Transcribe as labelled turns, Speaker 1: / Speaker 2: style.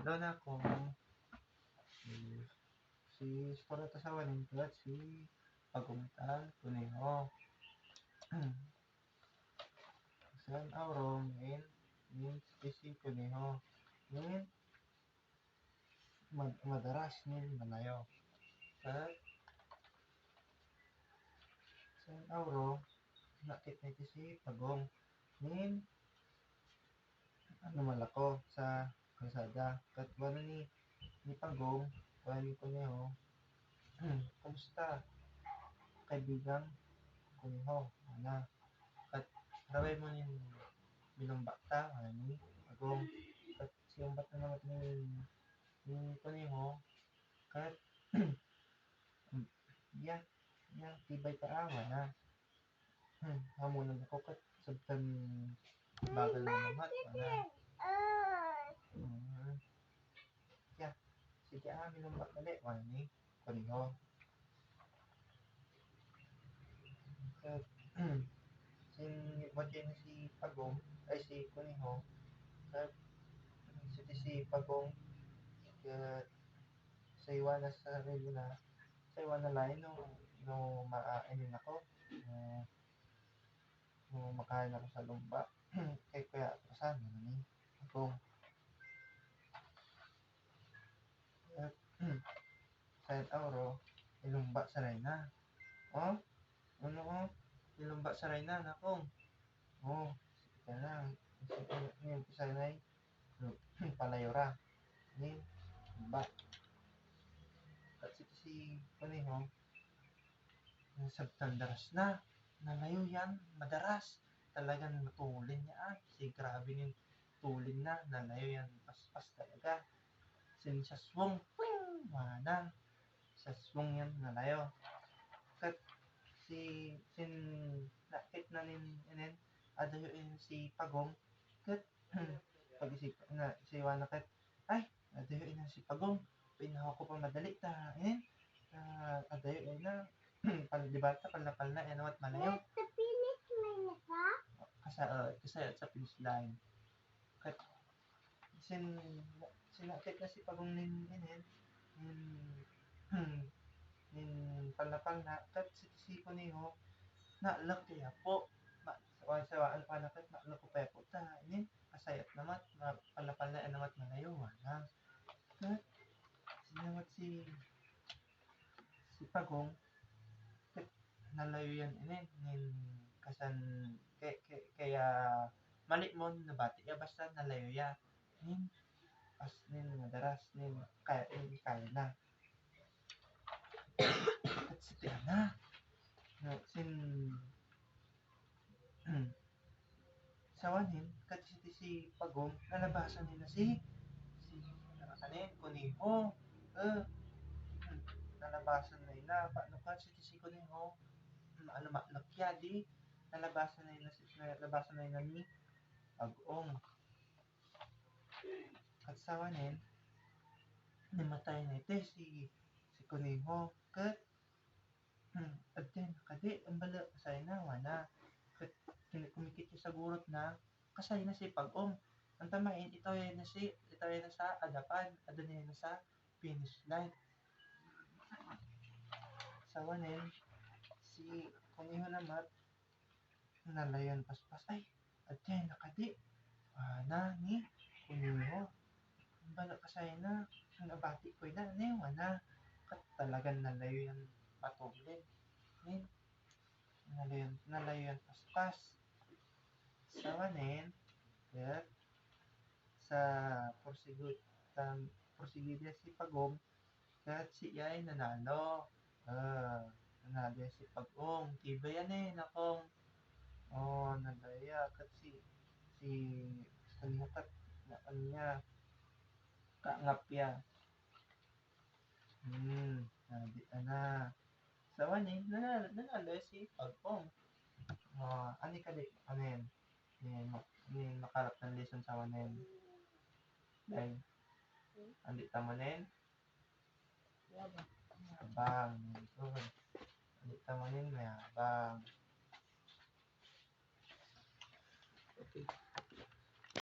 Speaker 1: Daw na ko si Skoro ta sa wanin kat si pagumtan kuneho. San auro min si kuneho. Min madaras min malayo. Kat san auro nakit na iti si pagong min ano malako sa kalsada. Kat wala ni pagong wala ni kuneho. Kamusta? Kaibigang kuneho. Ana. Kat raway mo nin binumba ta ani pagong. Kat siyang bata naman ni kuneho. Kat ya tibay pa awa na. Hamunan ako kat sabtan bagal na namat. Ana. Ya sige binumba dali. Wala ni kuneho. Kat wala na si pagong ay si kuneho. Kat si pagong kat sa iwan na sa sarili na sa iwan na lain no maainin ako no makain ako sa lumba kaya pasan ni pagong sa auro ilumba sa rayna ilumba sa rayna nakong sige na yung pisanay palayora ni ba kasi si kuneho sabtan daras na nalayo yan madaras talagang matulin niya si grabe yung tulin na nalayo yan paspas talaga sin sa swong manang sa swong yan nalayo kat sin nakit na nin adayo si pagong kat pag-isip na si Iwana kat ay adayo na si pagong pinahaw ko pa madali ta adayo na palibata palapal na at malayo kasi sa finish line kat sinakit na si pagong nin palapal na kat si kuneho nalak kaya po sa kat nalak ko pa po ta kasayat namat palapal na namat malayo wala kat sinamat si pagong kat nalayo yan kasan kaya mali mo nabati ya basta nalayo ya pas madaras kaya na kat si Tiana sin sawanin kat si pagong nalabasan nila si kuneho nalabasan nila paano kat si kuneho maklakya di nalabasan nila ni pagong kat sawanin namatay na ito si kuneho kat adyan kadi ang bala kasay na wana kat kumikit sa gurot na kasay na si pagong ang tamain ito yan na sa adapan adan yan na sa finish line sawanin si kuneho namat nalayan paspas ay adyan nakadi wana ni kuneho ang bala kasay na nabati ko na wana kat talagang nalayo yan patulin nalayo yan paspas sawanin kat sa porsigida si pagong kat si ay nanalo nanalo si pagong tiba yan nakong nalaya kat si kuneho kat naan niya kaangap ya na sawanin nanalo si pagong ani kadi anen ni makalap ng lesson sa wanen dahil andi tamanen abang andi tamanen may abang okay